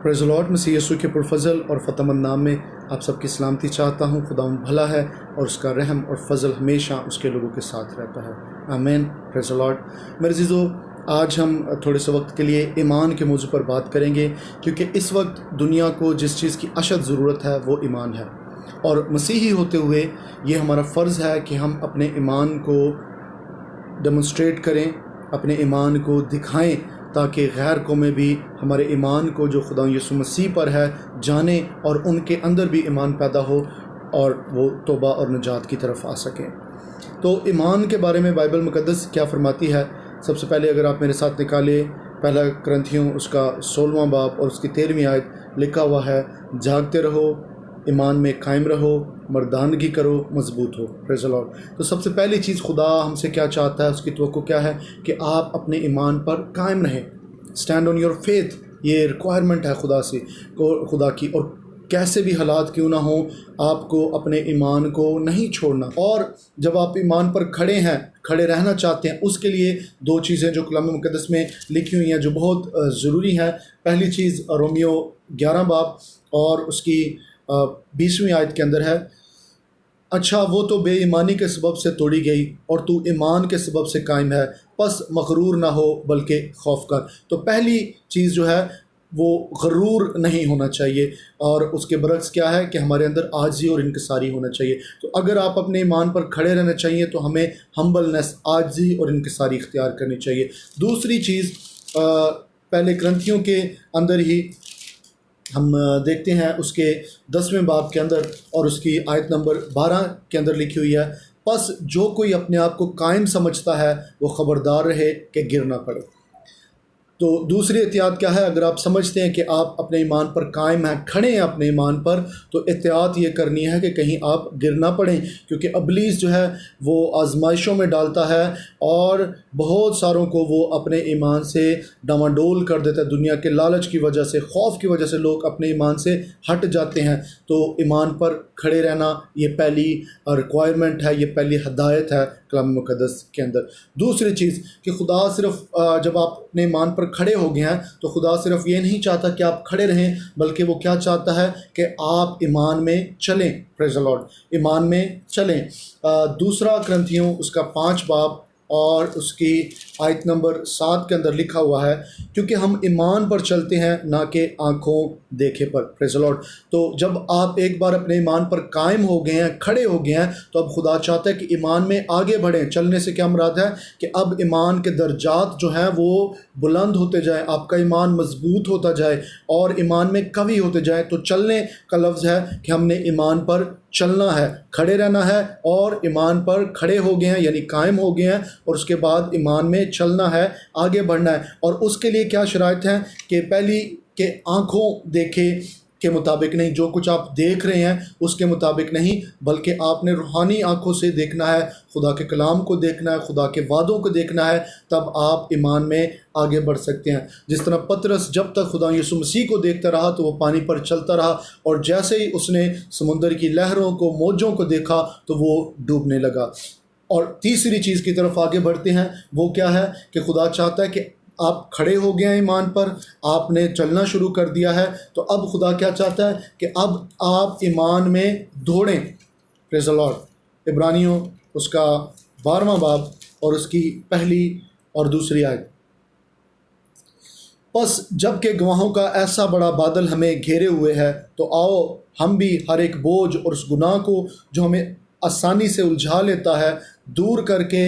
پریز lord, مسیح یسوع کے پرفضل اور فتحمند نام میں آپ سب کی سلامتی چاہتا ہوں۔ خداوند بھلا ہے اور اس کا رحم اور فضل ہمیشہ اس کے لوگوں کے ساتھ رہتا ہے۔ آمین۔ پریز لارڈ۔ میرے عزیزو، آج ہم تھوڑے سے وقت کے لیے ایمان کے موضوع پر بات کریں گے، کیونکہ اس وقت دنیا کو جس چیز کی اشد ضرورت ہے وہ ایمان ہے، اور مسیحی ہوتے ہوئے یہ ہمارا فرض ہے کہ ہم اپنے ایمان کو ڈیمونسٹریٹ کریں، اپنے ایمان کو دکھائیں، تاکہ غیر قومیں بھی ہمارے ایمان کو جو خدا یسوع مسیح پر ہے جانیں، اور ان کے اندر بھی ایمان پیدا ہو اور وہ توبہ اور نجات کی طرف آ سکیں۔ تو ایمان کے بارے میں بائبل مقدس کیا فرماتی ہے؟ سب سے پہلے اگر آپ میرے ساتھ نکالیں پہلا کرنتھیوں اس کا 16واں باب اور اس کی 13ویں آیت، لکھا ہوا ہے، جاگتے رہو، ایمان میں قائم رہو، مردانگی کرو، مضبوط ہو۔ پریز لارڈ۔ تو سب سے پہلی چیز خدا ہم سے کیا چاہتا ہے، اس کی توقع کیا ہے؟ کہ آپ اپنے ایمان پر قائم رہیں۔ اسٹینڈ آن یور فیتھ، یہ ریکوائرمنٹ ہے خدا کی، اور کیسے بھی حالات کیوں نہ ہوں آپ کو اپنے ایمان کو نہیں چھوڑنا۔ اور جب آپ ایمان پر کھڑے رہنا چاہتے ہیں، اس کے لیے دو چیزیں جو کلام مقدس میں لکھی ہوئی ہیں جو بہت ضروری ہیں۔ پہلی چیز رومیو 11 باب اور اس کی 20ویں آیت کے اندر ہے، اچھا وہ تو بے ایمانی کے سبب سے توڑی گئی اور تو ایمان کے سبب سے قائم ہے، پس مغرور نہ ہو بلکہ خوف کر۔ تو پہلی چیز جو ہے وہ غرور نہیں ہونا چاہیے، اور اس کے برعکس کیا ہے کہ ہمارے اندر عاجزی اور انکساری ہونا چاہیے۔ تو اگر آپ اپنے ایمان پر کھڑے رہنا چاہیے تو ہمیں ہمبلنس، عاجزی اور انکساری اختیار کرنی چاہیے۔ دوسری چیز پہلے کرنتھیوں کے اندر ہی ہم دیکھتے ہیں، اس کے 10ویں باب کے اندر اور اس کی آیت نمبر 12 کے اندر لکھی ہوئی ہے، پس جو کوئی اپنے آپ کو قائم سمجھتا ہے وہ خبردار رہے کہ گر نہ پڑے۔ تو دوسری احتیاط کیا ہے؟ اگر آپ سمجھتے ہیں کہ آپ اپنے ایمان پر قائم ہیں، کھڑے ہیں اپنے ایمان پر، تو احتیاط یہ کرنی ہے کہ کہیں آپ گر نہ پڑیں، کیونکہ ابلیس جو ہے وہ آزمائشوں میں ڈالتا ہے اور بہت ساروں کو وہ اپنے ایمان سے ڈاواڈول کر دیتا ہے۔ دنیا کے لالچ کی وجہ سے، خوف کی وجہ سے لوگ اپنے ایمان سے ہٹ جاتے ہیں۔ تو ایمان پر کھڑے رہنا یہ پہلی ریکوائرمنٹ ہے، یہ پہلی ہدایت ہے کلام مقدس کے اندر۔ دوسری چیز کہ خدا صرف جب آپ اپنے ایمان پر کھڑے ہو گئے ہیں تو خدا صرف یہ نہیں چاہتا کہ آپ کھڑے رہیں، بلکہ وہ کیا چاہتا ہے کہ آپ ایمان میں چلیں۔ پریز دی لارڈ۔ ایمان میں چلیں۔ دوسرا کرنتھیوں اس کا 5 باب اور اس کی آیت نمبر 7 کے اندر لکھا ہوا ہے، کیونکہ ہم ایمان پر چلتے ہیں نہ کہ آنکھوں دیکھے پر۔ پریز دی لارڈ۔ تو جب آپ ایک بار اپنے ایمان پر قائم ہو گئے ہیں، کھڑے ہو گئے ہیں، تو اب خدا چاہتا ہے کہ ایمان میں آگے بڑھیں۔ چلنے سے کیا مراد ہے؟ کہ اب ایمان کے درجات جو ہیں وہ بلند ہوتے جائیں، آپ کا ایمان مضبوط ہوتا جائے اور ایمان میں قوی ہوتے جائیں۔ تو چلنے کا لفظ ہے کہ ہم نے ایمان پر چلنا ہے، کھڑے رہنا ہے، اور ایمان پر کھڑے ہو گئے ہیں یعنی قائم ہو گئے ہیں، اور اس کے بعد ایمان میں چلنا ہے، آگے بڑھنا ہے۔ اور اس کے لیے کیا شرائط ہیں؟ کہ پہلی کہ آنکھوں دیکھے کے مطابق نہیں، جو کچھ آپ دیکھ رہے ہیں اس کے مطابق نہیں، بلکہ آپ نے روحانی آنکھوں سے دیکھنا ہے، خدا کے کلام کو دیکھنا ہے، خدا کے وعدوں کو دیکھنا ہے، تب آپ ایمان میں آگے بڑھ سکتے ہیں۔ جس طرح پطرس جب تک خدا یسوع مسیح کو دیکھتا رہا تو وہ پانی پر چلتا رہا، اور جیسے ہی اس نے سمندر کی لہروں کو، موجوں کو دیکھا تو وہ ڈوبنے لگا۔ اور تیسری چیز کی طرف آگے بڑھتے ہیں، وہ کیا ہے؟ کہ خدا چاہتا ہے کہ آپ کھڑے ہو گئے ہیں ایمان پر، آپ نے چلنا شروع کر دیا ہے، تو اب خدا کیا چاہتا ہے؟ کہ اب آپ ایمان میں دوڑیں۔ پریز دی لارڈ۔ عبرانیوں اس کا 12واں باب اور اس کی پہلی اور دوسری آیت، پس جب کہ گواہوں کا ایسا بڑا بادل ہمیں گھیرے ہوئے ہے، تو آؤ ہم بھی ہر ایک بوجھ اور اس گناہ کو جو ہمیں آسانی سے الجھا لیتا ہے دور کر کے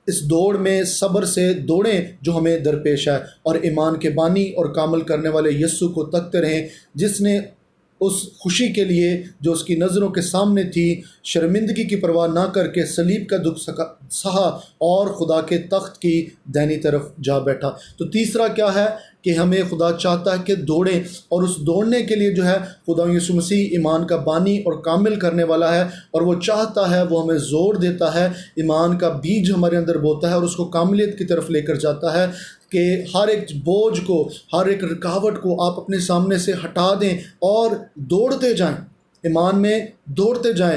اس دوڑ میں صبر سے دوڑیں جو ہمیں درپیش ہے، اور ایمان کے بانی اور کامل کرنے والے یسوع کو تکتے رہیں، جس نے اس خوشی کے لیے جو اس کی نظروں کے سامنے تھی شرمندگی کی پرواہ نہ کر کے صلیب کا دکھ سہا اور خدا کے تخت کی دائنی طرف جا بیٹھا۔ تو تیسرا کیا ہے؟ کہ ہمیں خدا چاہتا ہے کہ دوڑیں، اور اس دوڑنے کے لیے جو ہے خدا یسوع مسیح ایمان کا بانی اور کامل کرنے والا ہے، اور وہ چاہتا ہے، وہ ہمیں زور دیتا ہے، ایمان کا بیج ہمارے اندر بوتا ہے اور اس کو کاملیت کی طرف لے کر جاتا ہے، کہ ہر ایک بوجھ کو، ہر ایک رکاوٹ کو آپ اپنے سامنے سے ہٹا دیں اور دوڑتے جائیں، ایمان میں دوڑتے جائیں،